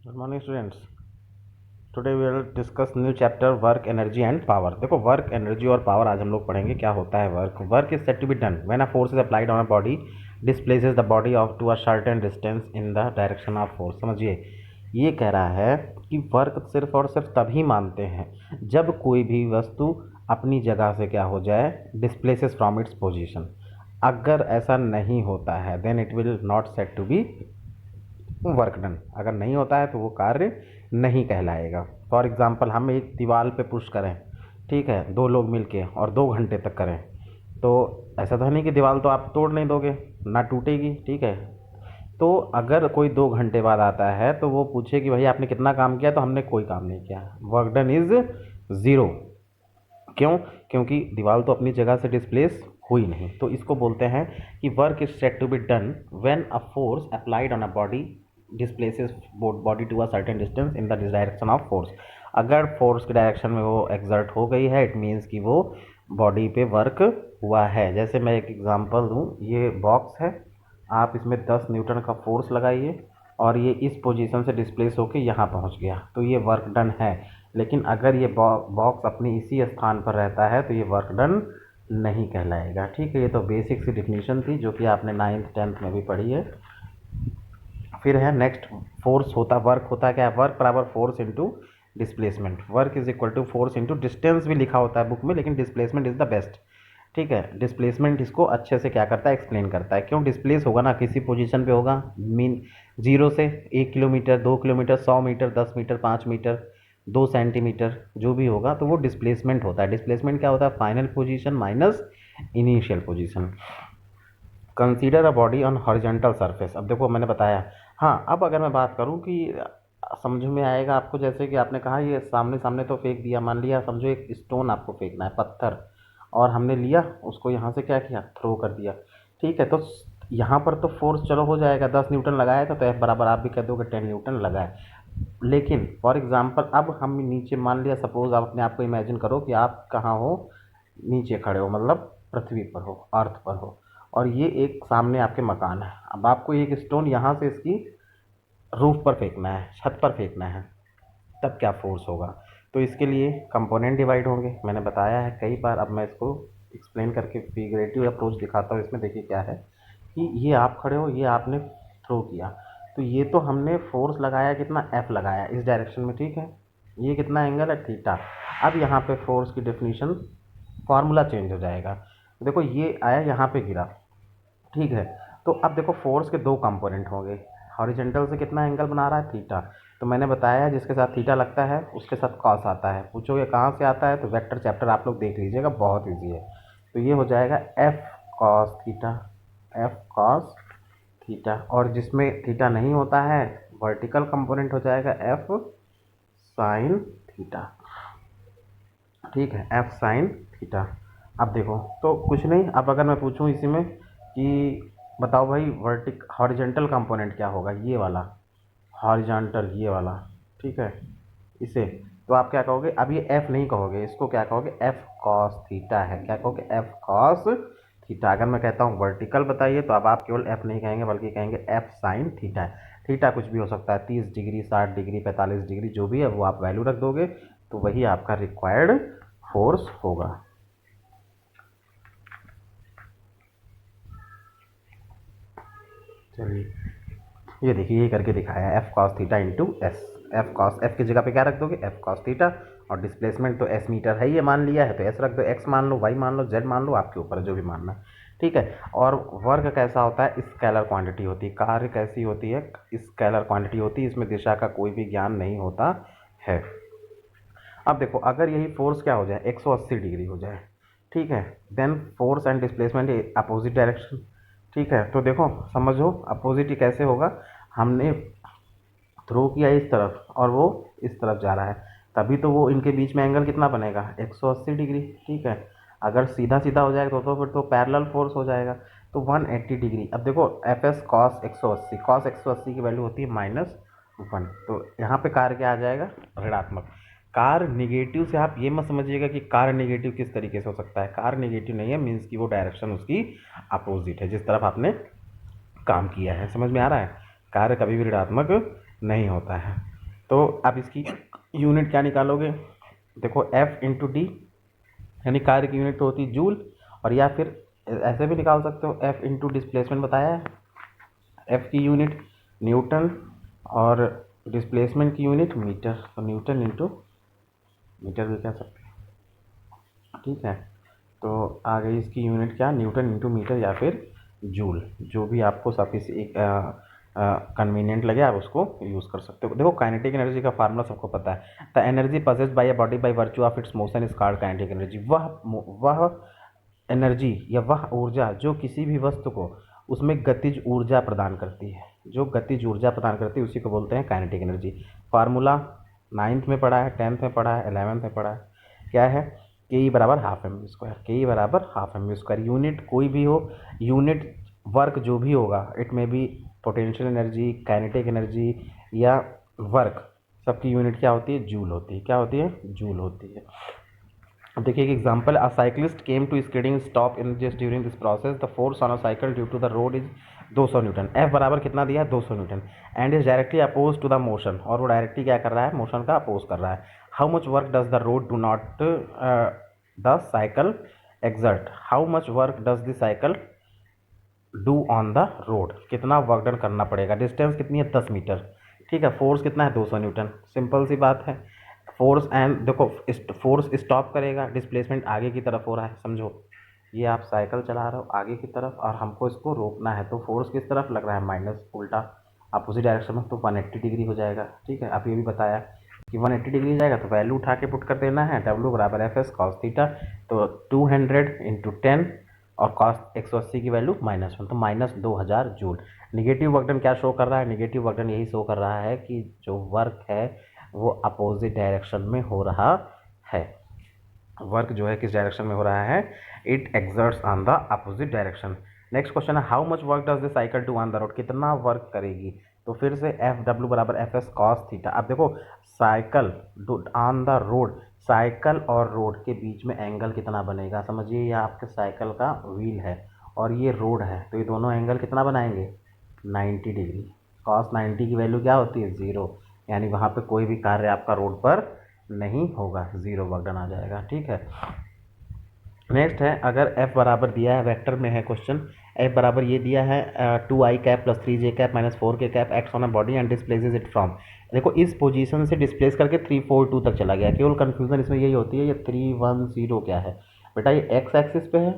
Good morning students. Today we will discuss new chapter work energy and power. देखो work energy और power आज हम लोग पढ़ेंगे। क्या होता है work? Work is said to be done when a force is applied on a body displaces the body of to a certain distance in the direction of force. समझिए, ये कह रहा है कि वर्क सिर्फ और सिर्फ तभी मानते हैं जब कोई भी वस्तु अपनी जगह से क्या हो जाए, डिस्प्लेसेस फ्रॉम इट्स पोजीशन। अगर ऐसा नहीं होता है then it will not said to be work done. अगर नहीं होता है तो वो कार्य नहीं कहलाएगा। फॉर एग्जाम्पल, हम एक दीवार पे पुश करें, ठीक है, दो लोग मिलके और 2 घंटे तक करें, तो ऐसा तो है नहीं कि दीवार तो आप तोड़ नहीं दोगे, ना टूटेगी, ठीक है। तो अगर कोई 2 घंटे बाद आता है तो वो पूछे कि भाई आपने कितना काम किया, तो हमने कोई काम नहीं किया, वर्क डन इज ज़ीरो। क्यों? क्योंकि दीवार तो अपनी जगह से डिस्प्लेस हुई नहीं। तो इसको बोलते हैं कि work is said to be done when a force applied on a body displaces body to a certain distance in the direction of force. अगर फोर्स के डायरेक्शन में वो एग्जर्ट हो गई है, इट मीन्स कि वो बॉडी पे वर्क हुआ है। जैसे मैं एक एग्जांपल दूं, ये बॉक्स है, आप इसमें 10 न्यूटन का फोर्स लगाइए और ये इस पोजीशन से डिस्प्लेस होकर यहाँ पहुँच गया, तो ये वर्क डन है। लेकिन अगर ये बॉक्स अपनी इसी स्थान पर रहता है तो ये वर्क डन नहीं कहलाएगा। ठीक है, ये तो बेसिक सी डिफिनीशन थी जो कि आपने 9th 10th में भी पढ़ी है। फिर है नेक्स्ट, फोर्स होता, वर्क होता है क्या? वर्क बराबर force into displacement. Work is equal to force into distance भी लिखा होता है बुक में, लेकिन डिस्प्लेसमेंट इज द बेस्ट। ठीक है, डिस्प्लेसमेंट इसको अच्छे से क्या करता है, एक्सप्लेन करता है। क्यों डिस्प्लेस होगा ना, किसी पोजीशन पे होगा, मीन 0 से 1 kilometre, 2 kilometre, 100 metre, 10 metre, 5 metre, 2 centimetre, जो भी होगा तो वो डिस्प्लेसमेंट होता है। डिस्प्लेसमेंट क्या होता है? Final position minus initial position. Consider a body on horizontal surface. अब देखो मैंने बताया। हाँ, अब अगर मैं बात करूँ कि समझ में आएगा आपको, जैसे कि आपने कहा ये सामने सामने तो फेंक दिया, मान लिया समझो एक स्टोन आपको फेंकना है, पत्थर, और हमने लिया उसको यहाँ से क्या किया, थ्रो कर दिया। ठीक है, तो यहाँ पर तो फोर्स चलो हो जाएगा, 10 न्यूटन लगाया था तो एफ बराबर आप भी कह दोगे 10 न्यूटन लगाए। लेकिन फॉर एग्जाम्पल अब हम नीचे, मान लिया सपोज आप अपने आप को इमेजिन करो कि आप कहाँ हो, नीचे खड़े हो, मतलब पृथ्वी पर हो, अर्थ पर हो, और ये एक सामने आपके मकान है। अब आपको एक स्टोन यहाँ से इसकी रूफ पर फेंकना है, छत पर फेंकना है, तब क्या फोर्स होगा? तो इसके लिए कंपोनेंट डिवाइड होंगे, मैंने बताया है कई बार। अब मैं इसको एक्सप्लेन करके फिगरेटिव अप्रोच दिखाता हूँ। इसमें देखिए क्या है कि ये आप खड़े हो, ये आपने थ्रो किया, तो ये तो हमने फोर्स लगाया, कितना, एफ लगाया इस डायरेक्शन में, ठीक है, ये कितना एंगल है, थीटा। अब यहाँ पे फोर्स की डेफिनेशन, फार्मूला चेंज हो जाएगा। देखो ये आया यहाँ पे गिरा, ठीक है, तो अब देखो फोर्स के 2 कंपोनेंट होंगे। हॉरिजेंटल से कितना एंगल बना रहा है, थीटा। तो मैंने बताया है जिसके साथ थीटा लगता है उसके साथ कॉस आता है। पूछोगे कहाँ से आता है, तो वेक्टर चैप्टर आप लोग देख लीजिएगा, बहुत ईजी है। तो ये हो जाएगा F cos theta, F cos theta. और जिसमें थीटा नहीं होता है, वर्टिकल कंपोनेंट हो जाएगा एफ साइन थीटा। ठीक है, एफ साइन थीटा। अब देखो तो कुछ नहीं, अब अगर मैं पूछूं इसी में कि बताओ भाई हॉरिजेंटल कंपोनेंट क्या होगा, ये वाला हॉरिजॉन्टल, ये वाला, ठीक है, इसे, तो आप क्या कहोगे? अब ये एफ नहीं कहोगे, इसको क्या कहोगे, एफ कॉस थीटा है। क्या कहोगे? F cos theta. अगर मैं कहता हूँ वर्टिकल बताइए, तो अब आप केवल एफ नहीं कहेंगे बल्कि कहेंगे एफ साइन थीटा है। थीटा कुछ भी हो सकता है, 30 डिग्री, 60 डिग्री, 45 डिग्री, जो भी है वो आप वैल्यू रख दोगे, तो वही आपका रिक्वायर्ड फोर्स होगा। चलिए, ये देखिए ये करके दिखाया है, F cos theta into S. F cos, F की जगह पे क्या रख दोगे, एफ कॉस थीटा, और डिस्प्लेसमेंट तो एस मीटर है, ये मान लिया है तो एस रख दो, एक्स मान लो, वाई मान लो, जेड मान लो, आपके ऊपर जो भी मानना है। ठीक है, और वर्क कैसा होता है, स्केलर क्वांटिटी होती है। कार्य कैसी होती है, स्केलर क्वांटिटी होती है, इसमें दिशा का कोई भी ज्ञान नहीं होता है। अब देखो अगर यही फोर्स क्या हो जाए, 180 डिग्री हो जाए, ठीक है, then force and displacement opposite direction. ठीक है, तो देखो समझो अपोजिट ही कैसे होगा, हमने थ्रो किया इस तरफ और वो इस तरफ जा रहा है, तभी तो वो इनके बीच में एंगल कितना बनेगा, 180 डिग्री। ठीक है, अगर सीधा सीधा हो जाएगा तो फिर तो पैरेलल फोर्स हो जाएगा, तो 180 डिग्री। अब देखो एफ एस कॉस 180, कॉस 180 की वैल्यू होती है -1, तो यहाँ पे कार्य क्या आ जाएगा, ऋणात्मक। कार निगेटिव से आप ये मत समझिएगा कि कार निगेटिव किस तरीके से हो सकता है, कार निगेटिव नहीं है, मीन्स कि वो डायरेक्शन उसकी अपोजिट है जिस तरफ आपने काम किया है। समझ में आ रहा है, कार्य कभी भी ऋणात्मक नहीं होता है। तो आप इसकी यूनिट क्या निकालोगे, देखो F इंटू डी, यानी कार्य की यूनिट तो होती है जूल, और या फिर ऐसे भी निकाल सकते हो F इंटू डिस्प्लेसमेंट बताया है, F की यूनिट न्यूटन और डिस्प्लेसमेंट की यूनिट मीटर, तो न्यूटन इंटू मीटर भी कह सकते हैं, ठीक है। तो आ गई इसकी यूनिट क्या, न्यूटन इंटू मीटर या फिर जूल, जो भी आपको सफिशिएंट कन्वीनियंट लगे आप उसको यूज़ कर सकते हो। देखो काइनेटिक एनर्जी का फार्मूला सबको पता है, the energy possessed bye a body by virtue of its motion is called kinetic energy. वह एनर्जी या वह ऊर्जा जो किसी भी वस्तु को उसमें गतिज ऊर्जा प्रदान करती है, जो गतिज ऊर्जा प्रदान करती है उसी को बोलते हैं काइनेटिक एनर्जी। फार्मूला 9th में पढ़ा है, 10th में पढ़ा है, 11th में पढ़ा है, क्या है, के ई बराबर half M V square, K E बराबर half M V square. Unit कोई भी हो, यूनिट वर्क जो भी होगा, इट में भी पोटेंशियल एनर्जी, काइनेटिक एनर्जी या वर्क, सबकी यूनिट क्या होती है, जूल होती है। क्या होती है, जूल होती है। अब देखिए एक example, a cyclist came to skidding stop in just during this process, the force on a cycle due to the road is 200 newton. F बराबर कितना दिया है, 200 newton, and is directly oppose to the motion, और वो directly क्या कर रहा है, मोशन का अपोज कर रहा है। How much work does the road do not the cycle exert, how much work does the cycle do on the road, कितना वर्क डन करना पड़ेगा। डिस्टेंस कितनी है, 10 मीटर, ठीक है। फोर्स कितना है, 200 न्यूटन, सिंपल सी बात है। फोर्स एंड देखो फोर्स स्टॉप करेगा, डिस्प्लेसमेंट आगे की तरफ हो रहा है, समझो ये आप साइकिल चला रहे हो आगे की तरफ और हमको इसको रोकना है, तो फोर्स किस तरफ लग रहा है, माइनस, उल्टा अपोजिट डायरेक्शन में, तो 180 डिग्री हो जाएगा, ठीक है। आप ये भी बताया कि 180 डिग्री जाएगा, तो वैल्यू उठा के पुट कर देना है, डब्ल्यू बराबर एफ एस कॉस थीटा, तो 200 इंटू 10 और कॉस 180 की वैल्यू -1, तो -2000 जूल। निगेटिव वर्क डन क्या शो कर रहा है, निगेटिव वर्क डन यही शो कर रहा है कि जो वर्क है वो अपोजिट डायरेक्शन में हो रहा है। वर्क जो है किस डायरेक्शन में हो रहा है, it exerts on the opposite direction. Next question है, how much work does the cycle do on the road, कितना वर्क करेगी, तो फिर से एफ डब्ल्यू बराबर एफ एस कॉस थीटा। अब देखो cycle on the road, cycle और रोड के बीच में एंगल कितना बनेगा, समझिए ये आपके साइकिल का व्हील है और ये रोड है, तो ये दोनों एंगल कितना बनाएंगे, 90 डिग्री। कॉस 90 की वैल्यू क्या होती है, 0, यानी वहाँ पे कोई भी कार्य आपका रोड पर नहीं होगा, 0 वर्क डन आ जाएगा, ठीक है। नेक्स्ट है, अगर f बराबर दिया है, वेक्टर में है क्वेश्चन, f बराबर ये दिया है 2i cap plus 3j cap minus 4k cap x on a body and displaces it from, देखो इस पोजीशन से डिस्प्लेस करके 3 4 2 तक चला गया। केवल कंफ्यूजन इसमें यही होती है, ये 3 1 0 क्या है बेटा, ये एक्स एक्सिस पे है,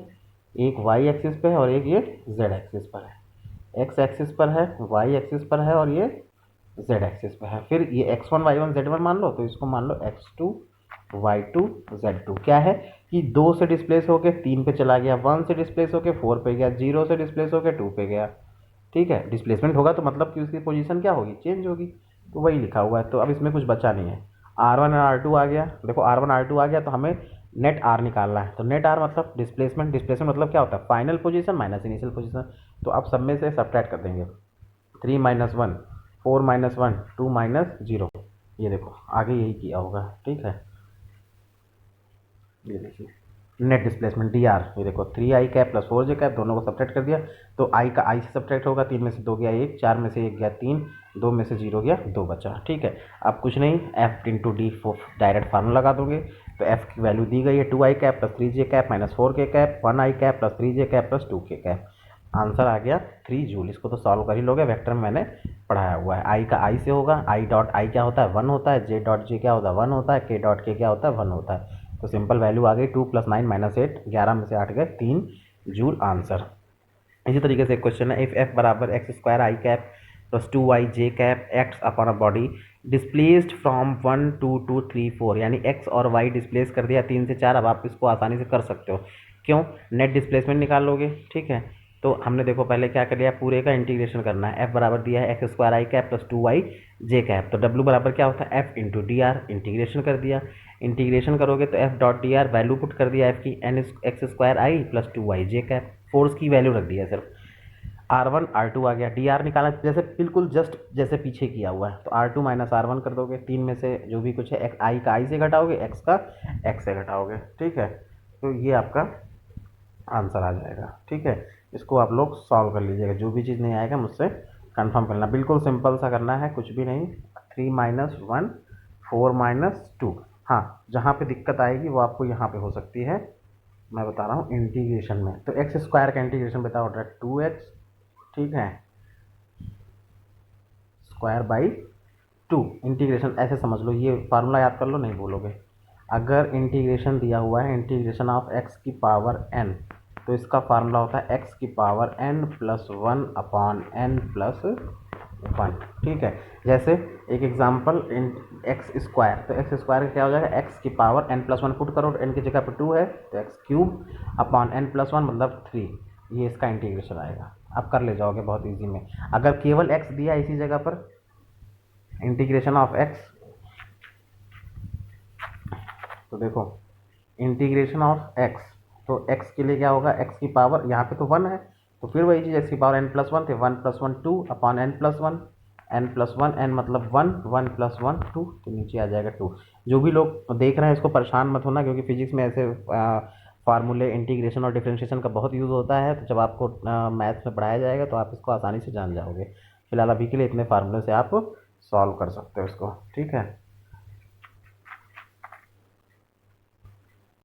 एक वाई एक्सिस पे है और एक ये जेड एक्सिस पर है। एक्स एक्सिस पर है, वाई एक्सिस पर है और ये जेड एक्सिस पे है। फिर ये x1 y1 z1 मान लो, तो इसको मान लो x2 y2 z2। क्या है कि 2 से डिस्प्लेस होके 3 पे चला गया, 1 से डिस्प्लेस होके 4 पे गया, 0 से डिस्प्लेस होके 2 पे गया, ठीक है। डिस्प्लेसमेंट होगा तो मतलब कि उसकी पोजीशन क्या होगी, चेंज होगी, तो वही लिखा हुआ है। तो अब इसमें कुछ बचा नहीं है, R1 और R2 आ गया, देखो R1 R2 आ गया, तो हमें नेट R निकालना है। तो नेट R मतलब डिस्प्लेसमेंट, डिस्प्लेसमेंट मतलब क्या होता है, final position minus initial position. तो अब सब में से सब्ट्रैक्ट कर देंगे, 3 - 1 4 - 1 2 - 0, ये देखो आगे यही किया होगा, ठीक है। ये देखिए नेट डिस्प्लेसमेंट डी आर, ये देखो 3i cap plus 4j cap, दोनों को सब्ट्रैक्ट कर दिया, तो i का i से सब्ट्रैक्ट होगा, 3 में से 2 गया 1, 4 में से 1 गया 3, 2 में से 0 गया 2 बचा, ठीक है। अब कुछ नहीं, f into D direct formula लगा दोगे, तो f की वैल्यू दी गई है 2i cap plus 3j cap minus 4k cap, 1i cap plus 3j cap plus 2k cap, answer आ गया 3 जूल। इसको तो सॉल्व कर ही लोगे, वेक्टर में मैंने पढ़ाया हुआ है। आई का आई से होगा, आई डॉट आई क्या होता है 1 होता है, जे डॉट जे क्या होता है 1 होता है, के डॉट के क्या होता है 1 होता है। तो सिंपल वैल्यू आ गई 2 + 9 - 8, 11 में से 8 गए 3 जूल आंसर। इसी तरीके से एक क्वेश्चन है, इफ एफ बराबर x square I cap plus 2y J cap x upon a body displaced from 1 2 2 3 4, यानी x और y डिस्प्लेस कर दिया 3 से 4। अब आप इसको आसानी से कर सकते हो, क्यों, नेट डिस्प्लेसमेंट निकाल लोगे, ठीक है। तो हमने देखो पहले क्या कर लिया, पूरे का इंटीग्रेशन करना है। f बराबर दिया है एक्स स्क्वायर आई कैप प्लस 2y जे कैप, तो w बराबर क्या होता है f into D R, integration कर दिया। इंटीग्रेशन करोगे तो f dot D R value put कर दिया f की, एन एक्स स्क्वायर आई प्लस 2y जे कैप, फोर्स की वैल्यू रख दिया सिर्फ। R1 R2 आ गया, डी आर निकालना जैसे बिल्कुल जस्ट जैसे पीछे किया हुआ है, तो R2 - R1 कर दोगे, 3 में से जो भी कुछ है आई का आई से घटाओगे, एक्स का एक्स से घटाओगे, ठीक है। तो ये आपका आंसर आ जाएगा, ठीक है। इसको आप लोग सॉल्व कर लीजिएगा, जो भी चीज़ नहीं आएगा मुझसे कंफर्म करना, बिल्कुल सिंपल सा करना है, कुछ भी नहीं, 3 - 1 4 - 2। हाँ, जहाँ पे दिक्कत आएगी वो आपको यहाँ पे हो सकती है, मैं बता रहा हूँ इंटीग्रेशन में। तो एक्स स्क्वायर का इंटीग्रेशन बताओ 2x, ठीक है, स्क्वायर बाई 2। इंटीग्रेशन ऐसे समझ लो, ये फार्मूला याद कर लो, नहीं बोलोगे। अगर इंटीग्रेशन दिया हुआ है इंटीग्रेशन ऑफ एक्स की पावर n, तो इसका फार्मूला होता है एक्स की पावर n प्लस 1/n+1। ठीक है, जैसे एक एग्जांपल एक्स स्क्वायर, तो एक्स स्क्वायर का क्या हो जाएगा, एक्स की पावर n+1 पुट करो, n की जगह पर 2 है तो x³ मतलब 3, ये इसका इंटीग्रेशन आएगा। आप कर ले जाओगे बहुत इजी में। अगर केवल x दिया इसी जगह पर, इंटीग्रेशन ऑफ x, तो देखो इंटीग्रेशन ऑफ x, तो x के लिए क्या होगा, x की पावर यहाँ पे तो 1 है, तो फिर वही चीज़ x की पावर n+1 थे, 1+1 2/n+1, n+1, n मतलब 1, 1+1 2, तो नीचे आ जाएगा 2। जो भी लोग देख रहे हैं इसको परेशान मत होना, क्योंकि फिजिक्स में ऐसे फार्मूले इंटीग्रेशन और डिफरेंशिएशन का बहुत यूज़ होता है, तो जब आपको मैथ्स में पढ़ाया जाएगा तो आप इसको आसानी से जान जाओगे। फिलहाल अभी के लिए इतने फार्मूले से आप सॉल्व कर सकते हो इसको, ठीक है।